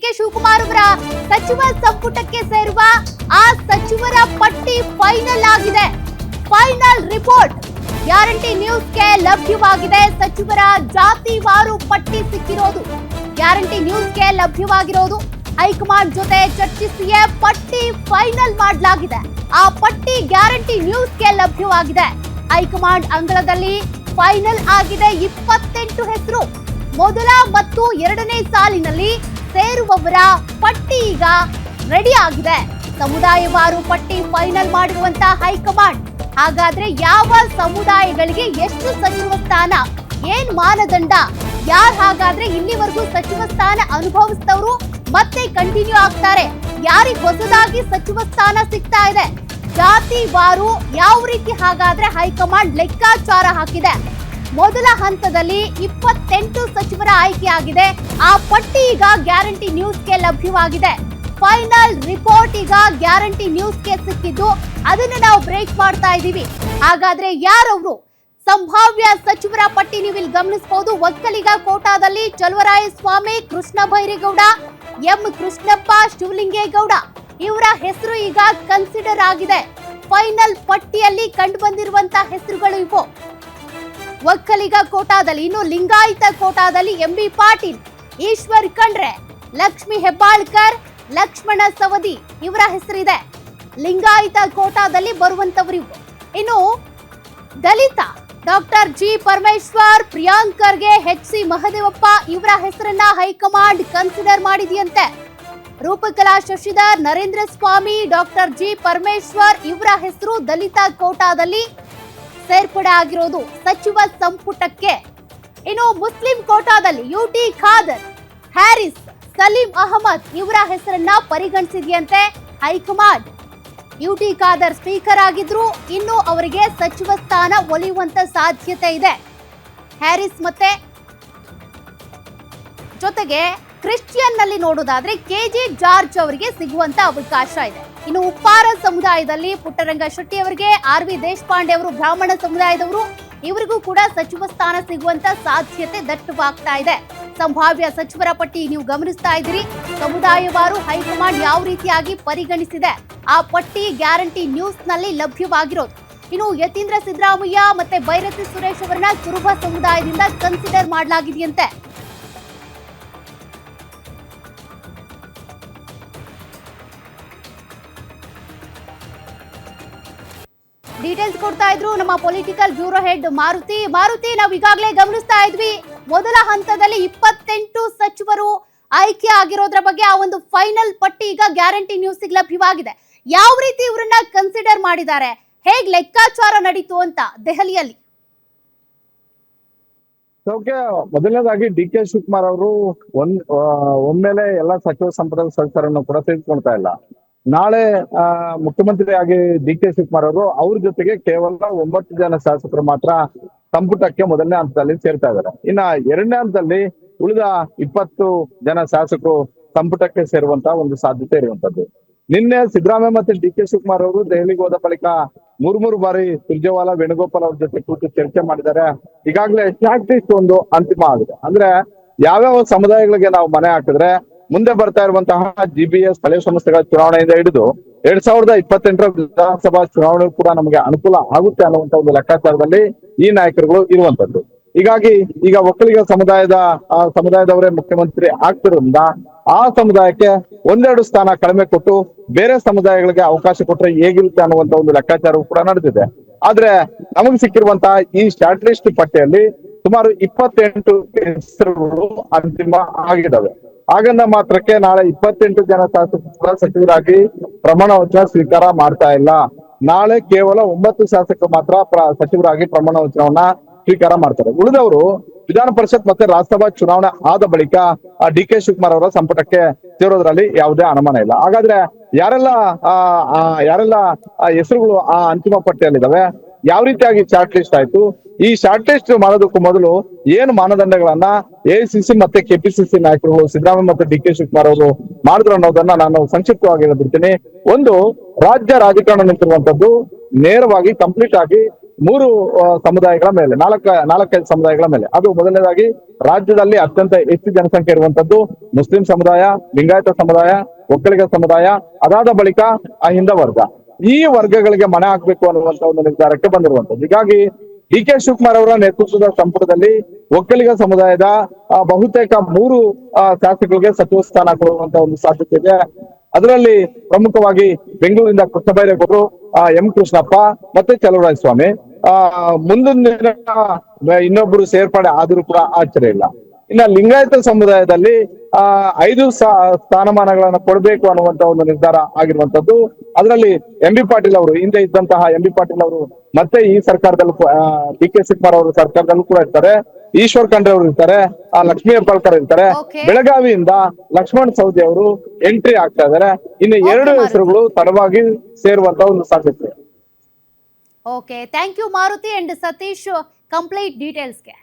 DK Shivakumar ಅವರ ಸಚಿವ ಸಂಪುಟಕ್ಕೆ ಸೇರುವ ಆ ಸಚಿವರ ಪಟ್ಟಿ ಫೈನಲ್ ಆಗಿದೆ. ಫೈನಲ್ ರಿಪೋರ್ಟ್ ಗ್ಯಾರಂಟಿ ನ್ಯೂಸ್ಗೆ ಲಭ್ಯವಾಗಿದೆ. ಸಚಿವರ ಜಾತಿವಾರು ಪಟ್ಟಿ ಸಿಕ್ಕಿರೋದು ಗ್ಯಾರಂಟಿ ನ್ಯೂಸ್ಗೆ ಲಭ್ಯವಾಗಿರೋದು. ಹೈಕಮಾಂಡ್ ಜೊತೆ ಚರ್ಚಿಸಿಯೇ ಪಟ್ಟಿ ಫೈನಲ್ ಮಾಡಲಾಗಿದೆ. ಆ ಪಟ್ಟಿ ಗ್ಯಾರಂಟಿ ನ್ಯೂಸ್ಗೆ ಲಭ್ಯವಾಗಿದೆ. ಹೈಕಮಾಂಡ್ ಅಂಗಳದಲ್ಲಿ ಫೈನಲ್ ಆಗಿದೆ 28 ಹೆಸರು. ಮೊದಲ ಮತ್ತು ಎರಡನೇ ಸಾಲಿನಲ್ಲಿ ಸೇರುವವರ ಪಟ್ಟಿ ಈಗ ರೆಡಿ ಆಗಿದೆ. ಸಮುದಾಯವಾರು ಪಟ್ಟಿ ಫೈನಲ್ ಮಾಡಿರುವಂತಹ ಹೈಕಮಾಂಡ್. ಹಾಗಾದ್ರೆ ಯಾವ ಸಮುದಾಯಗಳಿಗೆ ಎಷ್ಟು ಸಚಿವ ಸ್ಥಾನ, ಏನ್ ಮಾನದಂಡ, ಯಾರು ಹಾಗಾದ್ರೆ ಇಲ್ಲಿವರೆಗೂ ಸಚಿವ ಸ್ಥಾನ ಅನುಭವಿಸಿದವರು ಮತ್ತೆ ಕಂಟಿನ್ಯೂ ಆಗ್ತಾರೆ, ಯಾರಿಗೆ ಹೊಸದಾಗಿ ಸಚಿವ ಸ್ಥಾನ ಸಿಗ್ತಾ ಇದೆ, ಜಾತಿವಾರು ಯಾವ ರೀತಿ ಹಾಗಾದ್ರೆ ಹೈಕಮಾಂಡ್ ಲೆಕ್ಕಾಚಾರ ಹಾಕಿದೆ. ಮೊದಲ ಹಂತದಲ್ಲಿ 28 ಸಚಿವರ ಆಯ್ಕೆಯಾಗಿದೆ. ಆ ಪಟ್ಟಿ ಈಗ ಗ್ಯಾರಂಟಿ ನ್ಯೂಸ್ಗೆ ಲಭ್ಯವಾಗಿದೆ. ಫೈನಲ್ ರಿಪೋರ್ಟ್ ಈಗ ಗ್ಯಾರಂಟಿ ನ್ಯೂಸ್ಗೆ ಸಿಕ್ಕಿದ್ದು ಅದನ್ನ ನಾವು ಬ್ರೇಕ್ ಮಾಡ್ತಾ ಇದ್ದೀವಿ. ಹಾಗಾದ್ರೆ ಯಾರವರು ಸಂಭಾವ್ಯ ಸಚಿವರ ಪಟ್ಟಿ ನೀವು ಇಲ್ಲಿ ಗಮನಿಸಬಹುದು. ಒಕ್ಕಲಿಗ ಕೋಟಾದಲ್ಲಿ ಚಲುವರಾಯಸ್ವಾಮಿ, ಕೃಷ್ಣ ಬೈರೇಗೌಡ, ಎಂ ಕೃಷ್ಣಪ್ಪ, ಶಿವಲಿಂಗೇಗೌಡ ಇವರ ಹೆಸರು ಈಗ ಕನ್ಸಿಡರ್ ಆಗಿದೆ. ಫೈನಲ್ ಪಟ್ಟಿಯಲ್ಲಿ ಕಂಡು ಬಂದಿರುವಂತಹ ಹೆಸರುಗಳು ಇವು. ಒಕ್ಕಲಿಗ ಕೋಟಾದಲ್ಲಿ, ಇನ್ನು ಲಿಂಗಾಯತ ಕೋಟಾದಲ್ಲಿ ಎಂಬಿ ಪಾಟೀಲ್, ಈಶ್ವರ್ ಖಂಡ್ರೆ, ಲಕ್ಷ್ಮಿ ಹೆಬ್ಬಾಳ್ಕರ್, ಲಕ್ಷ್ಮಣ ಸವದಿ ಇವರ ಹೆಸರಿದೆ. ಲಿಂಗಾಯತ ಕೋಟಾದಲ್ಲಿ ಬರುವಂತವರು. ಇನ್ನು ದಲಿತ ಡಾಕ್ಟರ್ ಜಿ ಪರಮೇಶ್ವರ್, ಪ್ರಿಯಾಂಕ್ ಖರ್ಗೆ, ಎಚ್.ಸಿ. ಮಹದೇವಪ್ಪ ಇವರ ಹೆಸರನ್ನ high command consider ಮಾಡಿದೆಯಂತೆ. Roopakala Shashidhar, Narendra Swamy, doctor G Parameshwar ಇವರ ಹೆಸರು ದಲಿತ ಕೋಟಾದಲ್ಲಿ ಸೇರ್ಪಡೆ ಆಗಿರೋದು ಸಚಿವ ಸಂಪುಟಕ್ಕೆ. ಇನ್ನು ಮುಸ್ಲಿಂ ಕೋಟಾದಲ್ಲಿ ಯುಟಿ ಖಾದರ್, ಹ್ಯಾರಿಸ್, ಸಲೀಂ ಅಹಮದ್ ಇವರ ಹೆಸರನ್ನ ಪರಿಗಣಿಸಿದೆಯಂತೆ ಹೈಕಮಾಂಡ್. ಯುಟಿ ಖಾದರ್ ಸ್ಪೀಕರ್ ಆಗಿದ್ರು, ಇನ್ನು ಅವರಿಗೆ ಸಚಿವ ಸ್ಥಾನ ಒಲಿಯುವಂತ ಸಾಧ್ಯತೆ ಇದೆ. ಹ್ಯಾರಿಸ್ ಮತ್ತೆ ಜೊತೆಗೆ ಕ್ರಿಶ್ಚಿಯನ್ ನಲ್ಲಿ ನೋಡೋದಾದ್ರೆ ಕೆಜೆ ಜಾರ್ಜ್ ಅವರಿಗೆ ಸಿಗುವಂತ ಅವಕಾಶ ಇದೆ. ಇನ್ನು ಉಪ್ಪಾರ ಸಮುದಾಯದಲ್ಲಿ ಪುಟ್ಟರಂಗ ಶೆಟ್ಟಿ ಅವರಿಗೆ, ಆರ್.ವಿ. ದೇಶಪಾಂಡೆ ಅವರು ಬ್ರಾಹ್ಮಣ ಸಮುದಾಯದವರು, ಇವರಿಗೂ ಕೂಡ ಸಚಿವ ಸ್ಥಾನ ಸಿಗುವಂತ ಸಾಧ್ಯತೆ ದಟ್ಟವಾಗ್ತಾ ಇದೆ. ಸಂಭಾವ್ಯ ಸಚಿವರ ಪಟ್ಟಿ ನೀವು ಗಮನಿಸ್ತಾ ಇದ್ದೀರಿ. ಸಮುದಾಯವಾರು ಹೈಕಮಾಂಡ್ ಯಾವ ರೀತಿಯಾಗಿ ಪರಿಗಣಿಸಿದೆ ಆ ಪಟ್ಟಿ ಗ್ಯಾರಂಟಿ ನ್ಯೂಸ್ ನಲ್ಲಿ ಲಭ್ಯವಾಗಿರೋದು. ಇನ್ನು ಯತೀಂದ್ರ ಸಿದ್ದರಾಮಯ್ಯ ಮತ್ತೆ ಬೈರತಿ ಸುರೇಶ್ ಅವರನ್ನ ಕುರುಬ ಸಮುದಾಯದಿಂದ ಕನ್ಸಿಡರ್ ಮಾಡಲಾಗಿದೆಯಂತೆ. ಡೀಟೇಲ್ಸ್ ಕೊಡ್ತಾ ಇದ್ರು ನಮ್ಮ ಪೊಲಿಟಿಕಲ್ ಬ್ಯೂರೋ ಹೆಡ್ ಮಾರುತಿ ನಾವು ಈಗಾಗಲೇ ಗಮನಿಸ್ತಾ ಇದ್ವಿ. ಮೊದಲ ಹಂತದಲ್ಲಿ 28 ಸಚಿವರು ಆಯ್ಕೆ ಆಗಿರೋದ್ರ ಬಗ್ಗೆ ಆ ಒಂದು ಫೈನಲ್ ಪಟ್ಟಿ ಈಗ ಗ್ಯಾರಂಟಿ ನ್ಯೂಸ್ ಲಭ್ಯವಾಗಿದೆ. ಯಾವ ರೀತಿ ಇವರನ್ನ ಕನ್ಸಿಡರ್ ಮಾಡಿದ್ದಾರೆ, ಹೇಗ್ ಲೆಕ್ಕಾಚಾರ ನಡೀತು ಅಂತ ದೆಹಲಿಯಲ್ಲಿ? ಮೊದಲನೇದಾಗಿ ಡಿ.ಕೆ. ಶಿವಕುಮಾರ್ ಅವರು ಒಮ್ಮೆಲೆ ಎಲ್ಲಾ ಸಚಿವ ಸಂಪುಟದ ಸದಸ್ಯರನ್ನು ಕೂಡ ತೆಗೆದುಕೊಳ್ತಾ ಇಲ್ಲ. ನಾಳೆ ಮುಖ್ಯಮಂತ್ರಿಯಾಗಿ ಡಿ.ಕೆ. ಶಿವಕುಮಾರ್ ಅವರು ಅವ್ರ ಜೊತೆಗೆ ಕೇವಲ 9 ಜನ ಶಾಸಕರು ಮಾತ್ರ ಸಂಪುಟಕ್ಕೆ ಮೊದಲನೇ ಹಂತದಲ್ಲಿ ಸೇರ್ತಾ ಇದ್ದಾರೆ. ಇನ್ನ ಎರಡನೇ ಹಂತದಲ್ಲಿ ಉಳಿದ 20 ಜನ ಶಾಸಕರು ಸಂಪುಟಕ್ಕೆ ಸೇರುವಂತ ಒಂದು ಸಾಧ್ಯತೆ ಇರುವಂತದ್ದು. ನಿನ್ನೆ ಸಿದ್ದರಾಮಯ್ಯ ಮತ್ತೆ ಡಿ.ಕೆ. ಶಿವಕುಮಾರ್ ಅವರು ದೆಹಲಿಗೆ ಹೋದ ಬಳಿಕ ಮೂರು ಬಾರಿ ಸುರ್ಜೇವಾಲಾ, ವೇಣುಗೋಪಾಲ್ ಅವ್ರ ಜೊತೆ ಕೂತು ಚರ್ಚೆ ಮಾಡಿದ್ದಾರೆ. ಈಗಾಗಲೇ ಶಾರ್ಟ್ ಲಿಸ್ಟ್ ಒಂದು ಅಂತಿಮ ಆಗಿದೆ. ಅಂದ್ರೆ ಯಾವ್ಯಾವ ಸಮುದಾಯಗಳಿಗೆ ನಾವು ಮನೆ ಹಾಕಿದ್ರೆ ಮುಂದೆ ಬರ್ತಾ ಇರುವಂತಹ GBS ಸ್ಥಳೀಯ ಸಂಸ್ಥೆಗಳ ಚುನಾವಣೆಯಿಂದ ಹಿಡಿದು 2028ರ ವಿಧಾನಸಭಾ ಚುನಾವಣೆ ಕೂಡ ನಮಗೆ ಅನುಕೂಲ ಆಗುತ್ತೆ ಅನ್ನುವಂತ ಒಂದು ಲೆಕ್ಕಾಚಾರದಲ್ಲಿ ಈ ನಾಯಕರುಗಳು ಇರುವಂತದ್ದು. ಹೀಗಾಗಿ ಈಗ ಒಕ್ಕಲಿಗ ಸಮುದಾಯದವರೇ ಮುಖ್ಯಮಂತ್ರಿ ಆಗ್ತಿರೋದ್ರಿಂದ ಆ ಸಮುದಾಯಕ್ಕೆ ಒಂದೆರಡು ಸ್ಥಾನ ಕಡಿಮೆ ಕೊಟ್ಟು ಬೇರೆ ಸಮುದಾಯಗಳಿಗೆ ಅವಕಾಶ ಕೊಟ್ಟರೆ ಹೇಗಿರುತ್ತೆ ಅನ್ನುವಂತ ಒಂದು ಲೆಕ್ಕಾಚಾರವೂ ಕೂಡ ನಡೆದಿದೆ. ಆದ್ರೆ ನಮಗೆ ಸಿಕ್ಕಿರುವಂತಹ ಈ ಶಾರ್ಟ್ ಲಿಸ್ಟ್ ಪಟ್ಟಿಯಲ್ಲಿ ಸುಮಾರು 28 ಹೆಸರುಗಳು ಅಂತಿಮ ಆಗಿದ್ದಾವೆ. ಹಾಗಂದ ಮಾತ್ರಕ್ಕೆ ನಾಳೆ 28 ಜನ ಶಾಸಕರ ಸಚಿವರಾಗಿ ಪ್ರಮಾಣ ವಚನ ಸ್ವೀಕಾರ ಮಾಡ್ತಾ ಇಲ್ಲ. ನಾಳೆ ಕೇವಲ 9 ಶಾಸಕರು ಮಾತ್ರ ಸಚಿವರಾಗಿ ಪ್ರಮಾಣ ವಚನವನ್ನ ಸ್ವೀಕಾರ ಮಾಡ್ತಾರೆ. ಉಳಿದವರು ವಿಧಾನ ಪರಿಷತ್ ಮತ್ತೆ ರಾಜ್ಯಸಭಾ ಚುನಾವಣೆ ಆದ ಬಳಿಕ ಡಿ.ಕೆ. ಶಿವಕುಮಾರ್ ಅವರ ಸಂಪುಟಕ್ಕೆ ಸೇರೋದ್ರಲ್ಲಿ ಯಾವುದೇ ಅನುಮಾನ ಇಲ್ಲ. ಹಾಗಾದ್ರೆ ಯಾರೆಲ್ಲ ಹೆಸರುಗಳು ಆ ಅಂತಿಮ ಪಟ್ಟಿಯಲ್ಲಿದ್ದಾವೆ, ಯಾವ ರೀತಿಯಾಗಿ ಶಾರ್ಟ್ ಲಿಸ್ಟ್ ಆಯ್ತು, ಈ ಶಾರ್ಟ್ ಲಿಸ್ಟ್ ಮಾಡೋದಕ್ಕೂ ಮೊದಲು ಏನು ಮಾನದಂಡಗಳನ್ನ ಎಐಸಿಸಿ ಮತ್ತೆ ಕೆಪಿಸಿಸಿ ನಾಯಕರು ಸಿದ್ದರಾಮಯ್ಯ ಮತ್ತೆ ಡಿ.ಕೆ. ಶಿವಕುಮಾರ್ ಅವರು ಮಾಡಿದ್ರು ಅನ್ನೋದನ್ನ ನಾನು ಸಂಕ್ಷಿಪ್ತವಾಗಿ ಹೇಳ್ಬಿಡ್ತೀನಿ. ಒಂದು, ರಾಜ್ಯ ರಾಜಕಾರಣ ನಿಂತಿರುವಂತದ್ದು ನೇರವಾಗಿ ಕಂಪ್ಲೀಟ್ ಆಗಿ ಮೂರು ಸಮುದಾಯಗಳ ಮೇಲೆ ನಾಲ್ಕೈದು ಸಮುದಾಯಗಳ ಮೇಲೆ. ಅದು ಮೊದಲನೇದಾಗಿ ರಾಜ್ಯದಲ್ಲಿ ಅತ್ಯಂತ ಹೆಚ್ಚು ಜನಸಂಖ್ಯೆ ಇರುವಂತದ್ದು ಮುಸ್ಲಿಂ ಸಮುದಾಯ, ಲಿಂಗಾಯತ ಸಮುದಾಯ, ಒಕ್ಕಲಿಗ ಸಮುದಾಯ, ಅದಾದ ಬಳಿಕ ಅಹಿಂದ ವರ್ಗ. ಈ ವರ್ಗಗಳಿಗೆ ಮನೆ ಹಾಕ್ಬೇಕು ಅನ್ನುವಂತ ಒಂದು ನಿರ್ಧಾರಕ್ಕೆ ಬಂದಿರುವಂತದ್ದು. ಹೀಗಾಗಿ ಡಿ ಕೆ ಶಿವಕುಮಾರ್ ಅವರ ನೇತೃತ್ವದ ಸಂಪುಟದಲ್ಲಿ ಒಕ್ಕಲಿಗ ಸಮುದಾಯದ ಬಹುತೇಕ 3 ಶಾಸಕರಿಗೆ ಸಚಿವ ಸ್ಥಾನ ಕೊಡುವಂತ ಒಂದು ಸಾಧ್ಯತೆ ಇದೆ. ಅದರಲ್ಲಿ ಪ್ರಮುಖವಾಗಿ ಬೆಂಗಳೂರಿನಿಂದ ಕೃಷ್ಣಬೈರೇಗೌಡರು, ಎಂ ಕೃಷ್ಣಪ್ಪ ಮತ್ತೆ ಚಲುವರಾಯಸ್ವಾಮಿ. ಮುಂದಿನ ದಿನ ಇನ್ನೊಬ್ಬರು ಸೇರ್ಪಡೆ ಆದ್ರೂ ಕೂಡ ಆಶ್ಚರ್ಯ ಇಲ್ಲ. ಇನ್ನ ಲಿಂಗಾಯತ ಸಮುದಾಯದಲ್ಲಿ 5 ಸ್ಥಾನಮಾನಗಳನ್ನ ಕೊಡಬೇಕು ಅನ್ನುವಂತ ಒಂದು ನಿರ್ಧಾರ ಆಗಿರುವಂತದ್ದು. ಅದರಲ್ಲಿ ಎಂ ಬಿ ಪಾಟೀಲ್ ಅವರು, ಹಿಂದೆ ಇದ್ದಂತಹ ಎಂ ಬಿ ಪಾಟೀಲ್ ಅವರು ಮತ್ತೆ ಈ ಸರ್ಕಾರದಲ್ಲೂ ಡಿ ಕೆ ಶಿವಕುಮಾರ್ ಅವರು ಸರ್ಕಾರದಲ್ಲೂ ಕೂಡ ಇರ್ತಾರೆ. ಈಶ್ವರ್ ಖಂಡ್ರೆ ಅವರು ಇರ್ತಾರೆ, ಲಕ್ಷ್ಮೀ ಹೆಬ್ಬಾಳ್ಕರ್ ಇರ್ತಾರೆ. Okay. ಬೆಳಗಾವಿಯಿಂದ ಲಕ್ಷ್ಮಣ್ ಸವದಿ ಅವರು ಎಂಟ್ರಿ ಆಗ್ತಾ ಇದ್ದಾರೆ. ಇನ್ನು Okay, 2 ಹೆಸರುಗಳು ತಡವಾಗಿ ಸೇರುವಂತ ಒಂದು ಸಾಧ್ಯತೆ. Okay, thank you Maruti and Satish complete ಡೀಟೇಲ್ಸ್ಗೆ.